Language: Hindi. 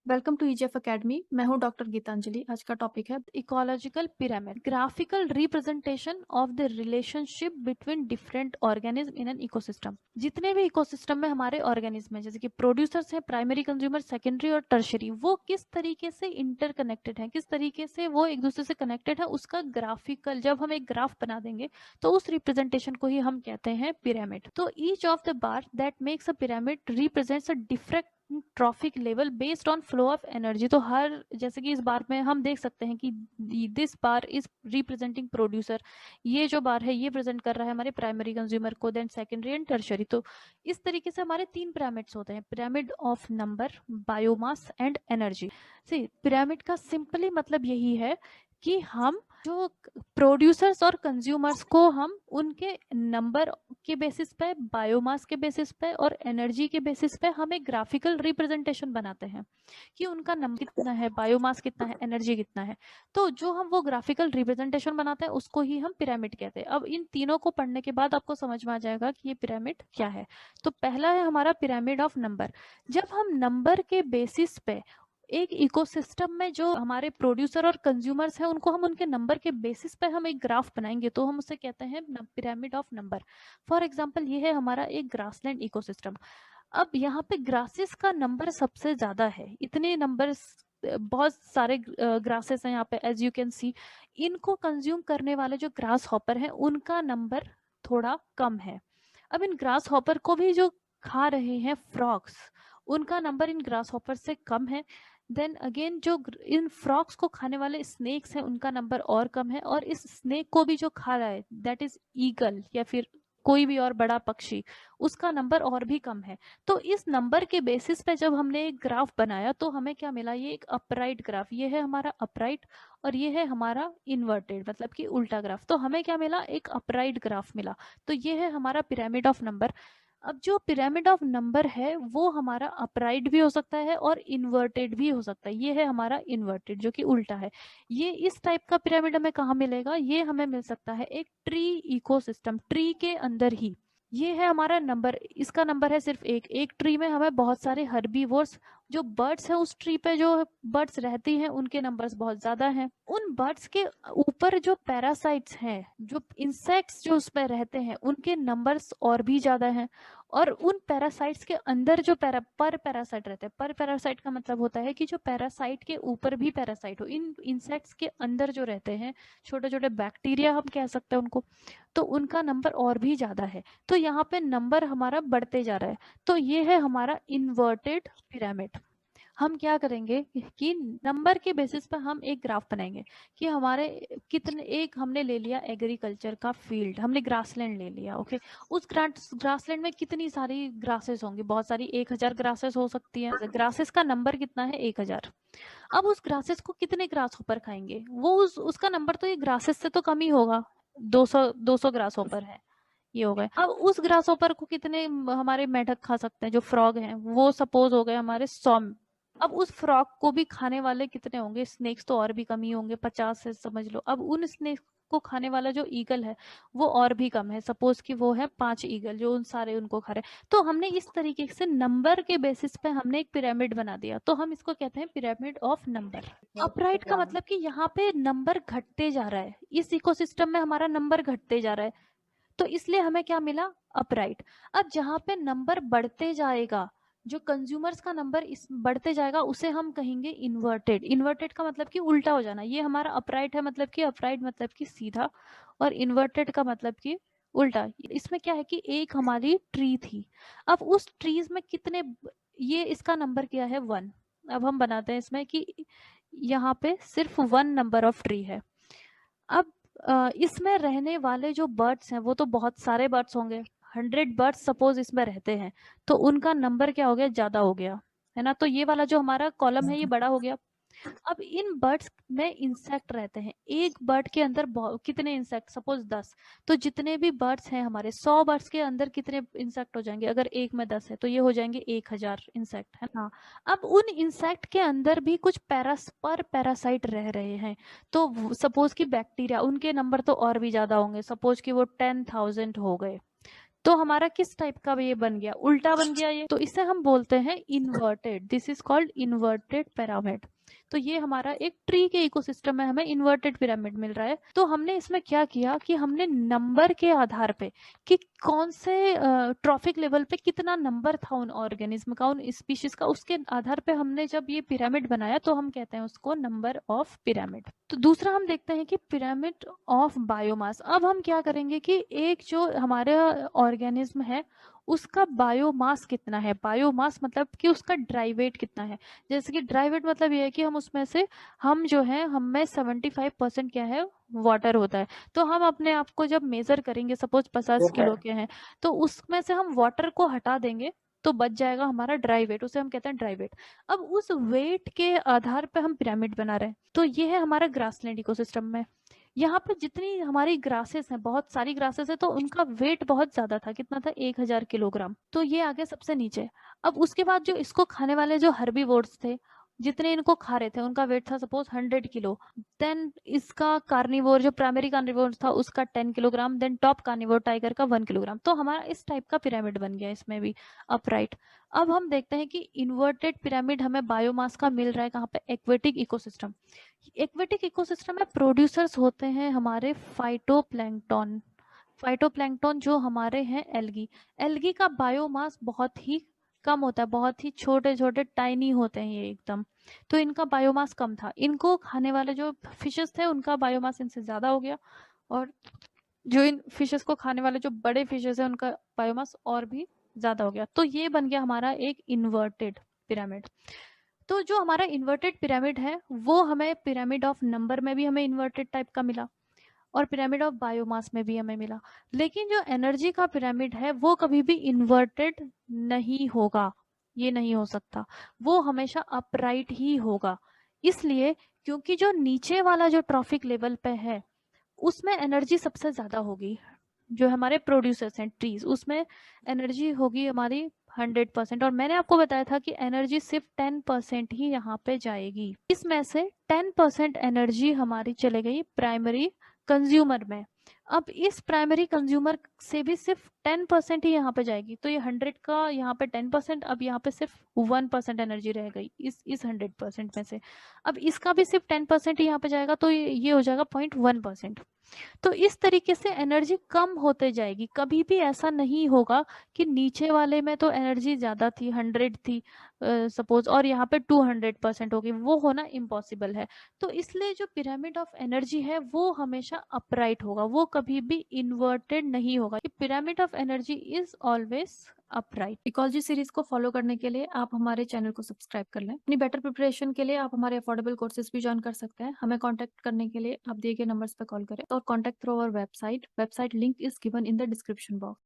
Welcome to EGF academy. मैं हूं डॉक्टर गीतांजलि। आज का टॉपिक है ecological pyramid, graphical representation of the relationship between different organism in an ecosystem. जितने भी इकोसिस्टम में हमारे ऑर्गेनिज्म है, जैसे कि प्रोड्यूसर्स हैं, प्राइमरी कंज्यूमर, सेकेंडरी और टर्शरी, वो किस तरीके से इंटरकनेक्टेड है, किस तरीके से वो एक दूसरे से कनेक्टेड है, उसका ग्राफिकल जब हम एक ग्राफ बना देंगे तो उस रिप्रेजेंटेशन को ही हम कहते हैं पिरामिड। तो each of the bar that makes a pyramid represents a different trophic level based on flow of energy. तो हर, जैसे कि इस बार में हम देख सकते हैं कि this bar is representing producer, ये जो बार है ये प्रेजेंट कर रहा है हमारे प्राइमरी कंज्यूमर को, देन सेकेंडरी एंड टर्शरी। तो इस तरीके से हमारे तीन पिरामिड्स होते हैं, pyramid of number, biomass and energy. See, pyramid का सिंपली मतलब यही है कि हम जो प्रोड्यूसर्स और कंज्यूमर्स को हम उनके नंबर के बेसिस पे, बायोमास के बेसिस पे और एनर्जी के बेसिस पे हम एक ग्राफिकल रिप्रेजेंटेशन बनाते हैं कि उनका नंबर कितना है, बायोमास कितना है, एनर्जी कितना है। तो जो हम वो ग्राफिकल रिप्रेजेंटेशन बनाते हैं उसको ही हम पिरामिड कहते हैं। अब इन तीनों को पढ़ने के बाद आपको समझ में आ जाएगा कि ये पिरामिड क्या है। तो पहला है हमारा पिरामिड ऑफ नंबर। जब हम नंबर के बेसिस पे एक इकोसिस्टम में जो हमारे प्रोड्यूसर और कंज्यूमर्स हैं उनको हम उनके नंबर के बेसिस पे हम एक ग्राफ बनाएंगे तो हम उसे कहते हैं pyramid of number. For example, ये है हमारा एक ग्रासलैंड इकोसिस्टम। अब यहाँ पे ग्रासेस का नंबर सबसे ज्यादा है, इतने नंबर्स, बहुत सारे ग्रासेस हैं यहाँ पे एज यू कैन सी। इनको कंज्यूम करने वाले जो ग्रास हॉपर हैं उनका नंबर थोड़ा कम है। अब इन ग्रास हॉपर को भी जो खा रहे हैं फ्रॉग्स, उनका नंबर इन ग्रास हॉपर से कम है। देन अगेन जो इन फ्रॉग्स को खाने वाले स्नेक्स हैं उनका नंबर और कम है, और इस स्नेक को भी जो खा रहा है दैट इज ईगल या फिर कोई भी और बड़ा पक्षी, उसका नंबर और भी कम है। तो इस नंबर के बेसिस पे जब हमने एक ग्राफ बनाया तो हमें क्या मिला, ये एक अपराइट ग्राफ, ये है हमारा अपराइट और ये है हमारा इन्वर्टेड मतलब कि उल्टा ग्राफ। तो हमें क्या मिला, एक अपराइट ग्राफ मिला। तो ये है हमारा पिरामिड ऑफ नंबर। अब जो पिरामिड ऑफ नंबर है वो हमारा अपराइट भी हो सकता है और इन्वर्टेड भी हो सकता है। ये है हमारा इन्वर्टेड जो कि उल्टा है। ये इस टाइप का पिरामिड हमें कहाँ मिलेगा, ये हमें मिल सकता है एक ट्री इकोसिस्टम, ट्री के अंदर ही। ये है हमारा नंबर, इसका नंबर है सिर्फ एक ट्री में हमें बहुत सारे हर्बीवोर्स, जो बर्ड्स हैं उस ट्री पे जो बर्ड्स रहती हैं उनके नंबर्स बहुत ज्यादा हैं। उन बर्ड्स के ऊपर जो पैरासाइट्स हैं, जो इंसेक्ट्स जो उस पर रहते हैं, उनके नंबर्स और भी ज्यादा हैं। और उन पैरासाइट्स के अंदर जो पर पैरासाइट रहते हैं, पर पैरासाइट का मतलब होता है कि जो पैरासाइट के ऊपर भी पैरासाइट हो, इन इंसेक्ट्स के अंदर जो रहते हैं छोटे छोटे बैक्टीरिया हम कह सकते हैं उनको, तो उनका नंबर और भी ज्यादा है। तो यहाँ पे नंबर हमारा बढ़ते जा रहा है। तो ये है हमारा इन्वर्टेड पिरामिड। हम क्या करेंगे कि नंबर के बेसिस पर हम एक ग्राफ बनाएंगे कि हमारे कितने, एक हमने ले लिया एग्रीकल्चर का फील्ड, हमने ग्रासलैंड ले लिया, ओके। उस ग्रासलैंड में कितनी सारी ग्रासेस होंगी, बहुत सारी, 1000 ग्रासेस हो सकती है। ग्रासेस का नंबर कितना है, 1000। अब उस ग्रासेस को कितने ग्रास होपर खाएंगे, वो उसका नंबर तो ये ग्रासेस से तो कम ही होगा। 200 ग्रास होपर है, ये हो गए। अब उस ग्रास होपर को कितने हमारे मेढक खा सकते हैं, जो फ्रॉग हैं, वो सपोज हो गए हमारे 100। अब उस फ्रॉग को भी खाने वाले कितने होंगे, स्नेक्स तो और भी कम ही होंगे, 50 से समझ लो। अब उन स्नेक्स को खाने वाला जो ईगल है वो और भी कम है, सपोज कि वो है 5 ईगल जो उन सारे उनको खा रहे हैं। तो हमने इस तरीके से नंबर के बेसिस पे हमने एक पिरामिड बना दिया, तो हम इसको कहते हैं पिरामिड ऑफ नंबर। अपराइट का मतलब कि यहाँ पे नंबर घटते जा रहा है, इस इकोसिस्टम में हमारा नंबर घटते जा रहा है, तो इसलिए हमें क्या मिला, अपराइट। अब जहां पे नंबर बढ़ते जाएगा, जो कंज्यूमर्स का नंबर इस बढ़ते जाएगा, उसे हम कहेंगे इन्वर्टेड। इन्वर्टेड का मतलब कि उल्टा हो जाना। ये हमारा अपराइट है, मतलब कि अपराइट मतलब कि सीधा, और इन्वर्टेड का मतलब कि उल्टा। इसमें क्या है कि एक हमारी ट्री थी, अब उस ट्रीज में कितने, ये इसका नंबर क्या है, 1। अब हम बनाते हैं इसमें कि यहाँ पे सिर्फ 1 नंबर ऑफ ट्री है। अब इसमें रहने वाले जो बर्ड्स हैं वो तो बहुत सारे बर्ड्स होंगे, 100 बर्ड्स सपोज इसमें रहते हैं, तो उनका नंबर क्या हो गया, ज्यादा हो गया, है ना। तो ये वाला जो हमारा कॉलम है ये बड़ा हो गया। अब इन बर्ड्स में इंसेक्ट रहते हैं, एक बर्ड के अंदर कितने इंसेक्ट, सपोज 10। तो जितने भी बर्ड्स हैं हमारे, 100 बर्ड्स के अंदर कितने इंसेक्ट हो जाएंगे, अगर एक में 10 है तो ये हो जाएंगे 1000 इंसेक्ट, है ना। अब उन इंसेक्ट के अंदर भी कुछ पैरासाइट रह रहे हैं, तो सपोज कि बैक्टीरिया, उनके नंबर तो और भी ज्यादा होंगे, सपोज कि वो 10,000 हो गए। तो हमारा किस टाइप का ये बन गया, उल्टा बन गया ये, तो इसे हम बोलते हैं inverted. This is called inverted pyramid. तो ये हमारा एक ट्री के इकोसिस्टम में हमें इन्वर्टेड पिरामिड मिल रहा है। तो हमने इसमें क्या किया कि हमने नंबर के आधार पे कि कौन से ट्रॉफिक लेवल पे कितना नंबर था उन ऑर्गेनिज्म का, उन स्पीशीज का, उसके आधार पे हमने जब ये पिरामिड बनाया तो हम कहते हैं उसको नंबर ऑफ पिरामिड। तो दूसरा हम देखते हैं कि पिरामिड ऑफ बायोमास। अब हम क्या करेंगे कि एक जो हमारे ऑर्गेनिज्म है उसका बायोमास कितना है। बायोमास मतलब कि उसका ड्राई वेट कितना है। जैसे कि ड्राई वेट मतलब ये है कि हम उसमें से हम जो है हमें 75% क्या है, वाटर होता है। तो हम अपने आप को जब मेजर करेंगे, सपोज 50 किलो के हैं, तो उसमें से हम वाटर को हटा देंगे तो बच जाएगा हमारा ड्राई वेट, उसे हम कहते हैं ड्राई वेट। अब उस वेट के आधार पे हम पिरामिड बना रहे हैं। तो ये है हमारा ग्रासलैंड इकोसिस्टम में। यहाँ पे जितनी हमारी ग्रासेस हैं, बहुत सारी ग्रासेस है, तो उनका वेट बहुत ज्यादा था। कितना था, 1000 किलोग्राम। तो ये आगे सबसे नीचे। अब उसके बाद जो इसको खाने वाले जो हर्बीवोर्स थे, जितने इनको खा रहे थे, उनका वेट था सपोज 100 किलो। देन इसका कार्निवोर, जो प्राइमरी कार्निवोर था, उसका 10 kilogram. Then top carnivore tiger का 1 किलोग्राम। तो हमारा इस टाइप का पिरामिड बन गया इसमें भी, अपराइट। अब हम देखते हैं कि इन्वर्टेड पिरामिड हमें बायोमास का मिल रहा है कहाँ पे, एक्वेटिक इकोसिस्टम। एक्वेटिक इकोसिस्टम में प्रोड्यूसर्स होते हैं हमारे फाइटोप्लैंक्टन। फाइटोप्लैंक्टन जो हमारे हैं एल्गी। एल्गी का बायोमास बहुत ही कम होता है, बहुत ही छोटे छोटे टाइनी होते हैं ये एकदम। तो इनका बायोमास कम था। इनको खाने वाले जो फिशेस थे उनका बायोमास इनसे ज्यादा हो गया, और जो इन फिशेस को खाने वाले जो बड़े फिशेस हैं उनका बायोमास और भी ज्यादा हो गया। तो ये बन गया हमारा एक इन्वर्टेड पिरामिड। तो जो हमारा इन्वर्टेड पिरामिड है वो हमें पिरामिड ऑफ नंबर में भी हमें इन्वर्टेड टाइप का मिला, और पिरामिड ऑफ बायोमास में भी हमें मिला। लेकिन जो एनर्जी का पिरामिड है वो कभी भी इन्वर्टेड नहीं होगा, ये नहीं हो सकता। वो हमेशा अपराइट ही होगा। इसलिए क्योंकि जो नीचे वाला जो ट्रॉफिक लेवल पे है उसमें एनर्जी सबसे ज्यादा होगी। जो हमारे प्रोड्यूसर्स हैं ट्रीज, उसमें एनर्जी होगी हमारी 100%। और मैंने आपको बताया था कि एनर्जी सिर्फ 10% ही यहाँ पे जाएगी। इसमें से 10% एनर्जी हमारी चले गई प्राइमरी कंज्यूमर में। अब इस प्राइमरी कंज्यूमर से भी सिर्फ 10% ही यहाँ पे जाएगी। तो ये 100 का यहाँ पे 10%, अब यहाँ पे सिर्फ 1% एनर्जी रह गई इस 100% में से। अब इसका भी सिर्फ 10% ही यहाँ पे जाएगा, तो ये हो जाएगा 0.1%। तो इस तरीके से एनर्जी कम होते जाएगी। कभी भी ऐसा नहीं होगा कि नीचे वाले में तो एनर्जी ज्यादा थी, 100 थी सपोज, और यहाँ पे 200% होगी, वो होना इम्पॉसिबल है। तो इसलिए जो पिरामिड ऑफ एनर्जी है वो हमेशा अपराइट होगा, वो कभी भी इन्वर्टेड नहीं होगा। Pyramid of energy is always upright. Ecology series को फॉलो करने के लिए आप हमारे चैनल को सब्सक्राइब कर लें। अपनी बेटर प्रिपरेशन के लिए आप हमारे अफोर्डेबल कोर्सेज भी ज्वाइन कर सकते हैं। हमें कांटेक्ट करने के लिए आप दिए गए नंबर्स पर कॉल करें और contact through our website link is given in the description box.